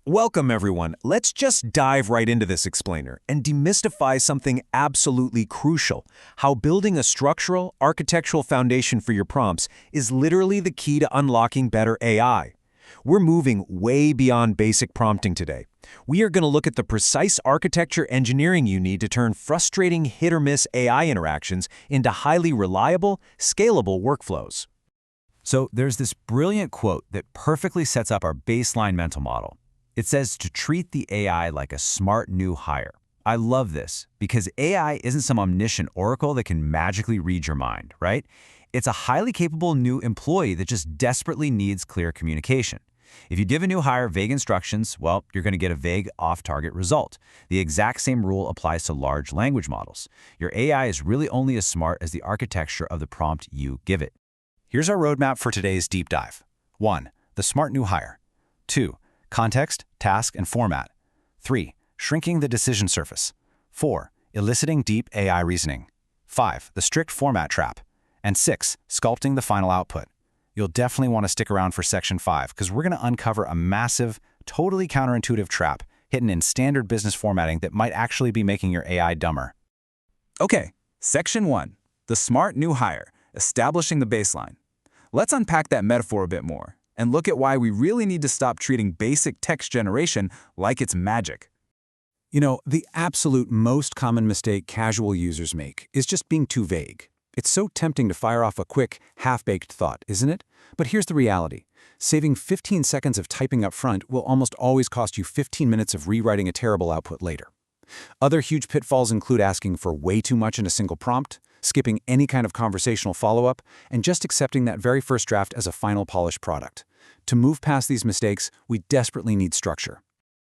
Welcome, everyone. Let's just dive right into this explainer and demystify something absolutely crucial: how building a structural, architectural foundation for your prompts is literally the key to unlocking better AI. We're moving way beyond basic prompting today. We are going to look at the precise architecture engineering you need to turn frustrating hit-or-miss AI interactions into highly reliable, scalable workflows. So there's this brilliant quote that perfectly sets up our baseline mental model. It says to treat the AI like a smart new hire. I love this because AI isn't some omniscient oracle that can magically read your mind, right? It's a highly capable new employee that just desperately needs clear communication. If you give a new hire vague instructions, well, you're going to get a vague, off-target result. The exact same rule applies to large language models. Your AI is really only as smart as the architecture of the prompt you give it. Here's our roadmap for today's deep dive. 1. The smart new hire. 2. Context, task, and format. 3. Shrinking the decision surface. 4. Eliciting deep AI reasoning. 5. The strict format trap. And 6. Sculpting the final output. You'll definitely want to stick around for section 5 because we're going to uncover a massive, totally counterintuitive trap hidden in standard business formatting that might actually be making your AI dumber. Okay, section 1. The smart new hire, establishing the baseline. Let's unpack that metaphor a bit more and look at why we really need to stop treating basic text generation like it's magic. You know, the absolute most common mistake casual users make is just being too vague. It's so tempting to fire off a quick, half-baked thought, isn't it? But here's the reality. Saving 15 seconds of typing up front will almost always cost you 15 minutes of rewriting a terrible output later. Other huge pitfalls include asking for way too much in a single prompt, skipping any kind of conversational follow-up, and just accepting that very first draft as a final polished product. To move past these mistakes, we desperately need structure.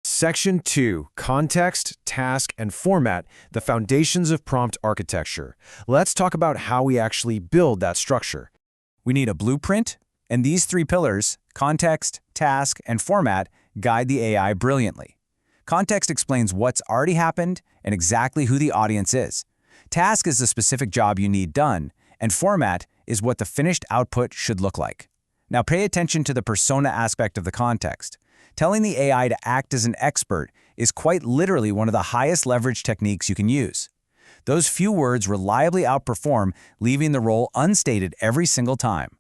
Section 2. Context, task, and format, the foundations of prompt architecture. Let's talk about how we actually build that structure. We need a blueprint, and these three pillars, context, task, and format, guide the AI brilliantly. Context explains what's already happened and exactly who the audience is. Task is the specific job you need done, and format is what the finished output should look like. Now pay attention to the persona aspect of the context. Telling the AI to act as an expert is quite literally one of the highest leverage techniques you can use. Those few words reliably outperform, leaving the role unstated every single time.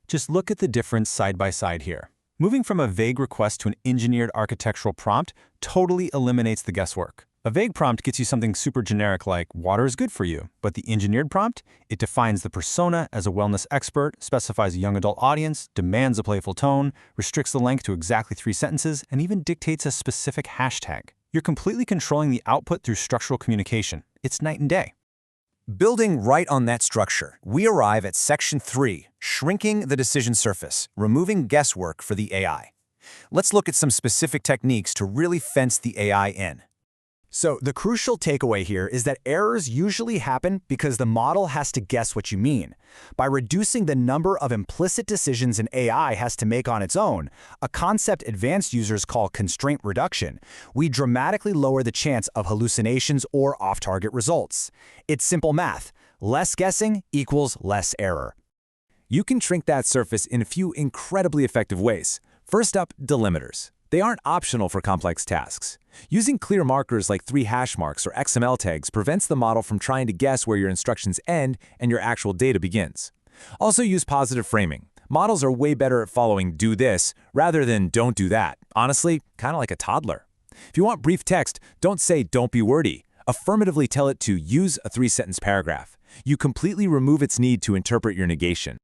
Just look at the difference side by side here. Moving from a vague request to an engineered architectural prompt totally eliminates the guesswork. A vague prompt gets you something super generic like, water is good for you, but the engineered prompt, it defines the persona as a wellness expert, specifies a young adult audience, demands a playful tone, restricts the length to exactly 3 sentences, and even dictates a specific hashtag. You're completely controlling the output through structural communication. It's night and day. Building right on that structure, we arrive at section 3, shrinking the decision surface, removing guesswork for the AI. Let's look at some specific techniques to really fence the AI in. So the crucial takeaway here is that errors usually happen because the model has to guess what you mean. By reducing the number of implicit decisions an AI has to make on its own, a concept advanced users call constraint reduction, we dramatically lower the chance of hallucinations or off-target results. It's simple math. Less guessing equals less error. You can shrink that surface in a few incredibly effective ways. First up, delimiters. They aren't optional for complex tasks. Using clear markers like 3 hash marks or XML tags prevents the model from trying to guess where your instructions end and your actual data begins. Also use positive framing. Models are way better at following "do this" rather than "don't do that." Honestly, kind of like a toddler. If you want brief text, don't say "don't be wordy." Affirmatively tell it to use a 3-sentence paragraph. You completely remove its need to interpret your negation.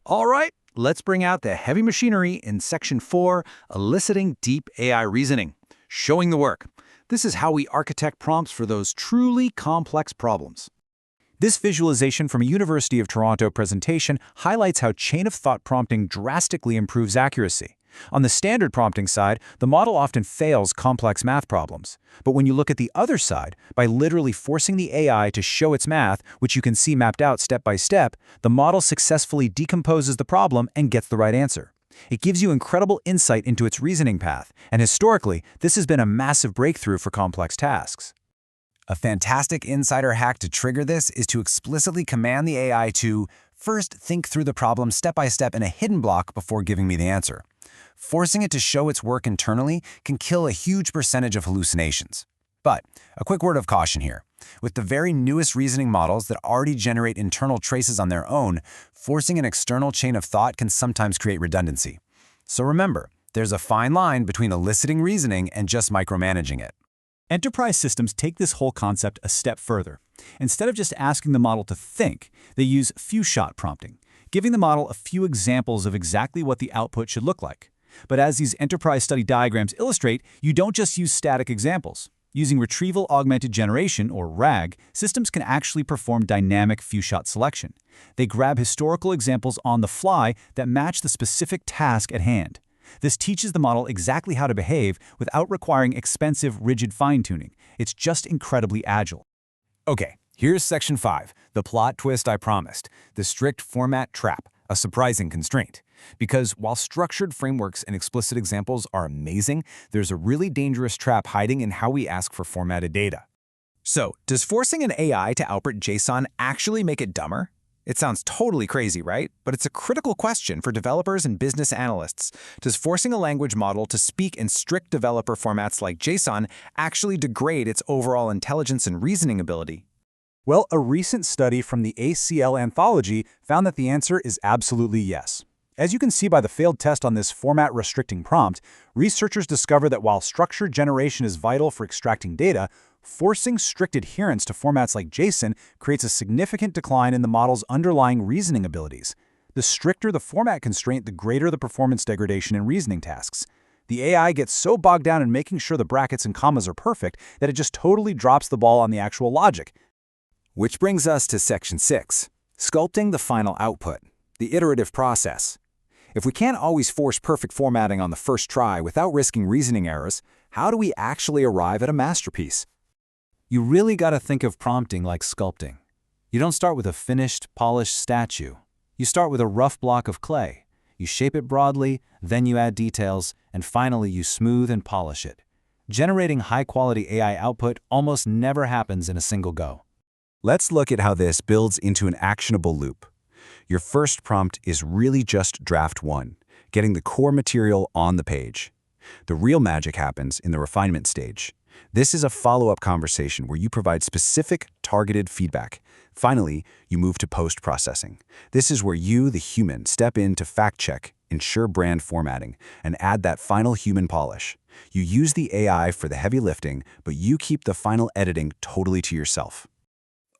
All right, let's bring out the heavy machinery in section 4, eliciting deep AI reasoning. Showing the work. This is how we architect prompts for those truly complex problems. This visualization from a University of Toronto presentation highlights how chain-of-thought prompting drastically improves accuracy. On the standard prompting side, the model often fails complex math problems. But when you look at the other side, by literally forcing the AI to show its math, which you can see mapped out step by step, the model successfully decomposes the problem and gets the right answer. It gives you incredible insight into its reasoning path, and historically, this has been a massive breakthrough for complex tasks. A fantastic insider hack to trigger this is to explicitly command the AI to first think through the problem step by step in a hidden block before giving me the answer. Forcing it to show its work internally can kill a huge percentage of hallucinations. But a quick word of caution here. With the very newest reasoning models that already generate internal traces on their own, forcing an external chain of thought can sometimes create redundancy. So remember, there's a fine line between eliciting reasoning and just micromanaging it. Enterprise systems take this whole concept a step further. Instead of just asking the model to think, they use few-shot prompting, giving the model a few examples of exactly what the output should look like. But as these enterprise study diagrams illustrate, you don't just use static examples. Using Retrieval Augmented Generation, or RAG, systems can actually perform dynamic few-shot selection. They grab historical examples on the fly that match the specific task at hand. This teaches the model exactly how to behave without requiring expensive, rigid fine-tuning. It's just incredibly agile. Okay, here's Section 5, the plot twist I promised, the strict format trap, a surprising constraint. Because while structured frameworks and explicit examples are amazing, there's a really dangerous trap hiding in how we ask for formatted data. So, does forcing an AI to output JSON actually make it dumber? It sounds totally crazy, right? But it's a critical question for developers and business analysts. Does forcing a language model to speak in strict developer formats like JSON actually degrade its overall intelligence and reasoning ability? Well, a recent study from the ACL Anthology found that the answer is absolutely yes. As you can see by the failed test on this format-restricting prompt, researchers discover that while structured generation is vital for extracting data, forcing strict adherence to formats like JSON creates a significant decline in the model's underlying reasoning abilities. The stricter the format constraint, the greater the performance degradation in reasoning tasks. The AI gets so bogged down in making sure the brackets and commas are perfect that it just totally drops the ball on the actual logic. Which brings us to Section 6, sculpting the final output, the iterative process. If we can't always force perfect formatting on the first try without risking reasoning errors, how do we actually arrive at a masterpiece? You really got to think of prompting like sculpting. You don't start with a finished, polished statue. You start with a rough block of clay. You shape it broadly, then you add details, and finally you smooth and polish it. Generating high-quality AI output almost never happens in a single go. Let's look at how this builds into an actionable loop. Your first prompt is really just draft 1, getting the core material on the page. The real magic happens in the refinement stage. This is a follow-up conversation where you provide specific, targeted feedback. Finally, you move to post-processing. This is where you, the human, step in to fact-check, ensure brand formatting, and add that final human polish. You use the AI for the heavy lifting, but you keep the final editing totally to yourself.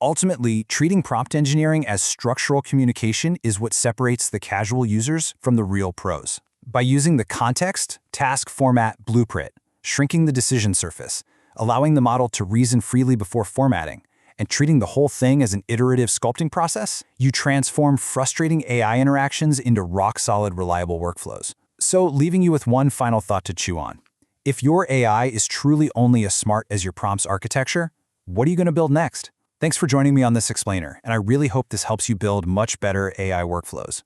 Ultimately, treating prompt engineering as structural communication is what separates the casual users from the real pros. By using the context, task format blueprint, shrinking the decision surface, allowing the model to reason freely before formatting, and treating the whole thing as an iterative sculpting process, you transform frustrating AI interactions into rock-solid, reliable workflows. So, leaving you with one final thought to chew on. If your AI is truly only as smart as your prompt's architecture, what are you going to build next? Thanks for joining me on this explainer, and I really hope this helps you build much better AI workflows.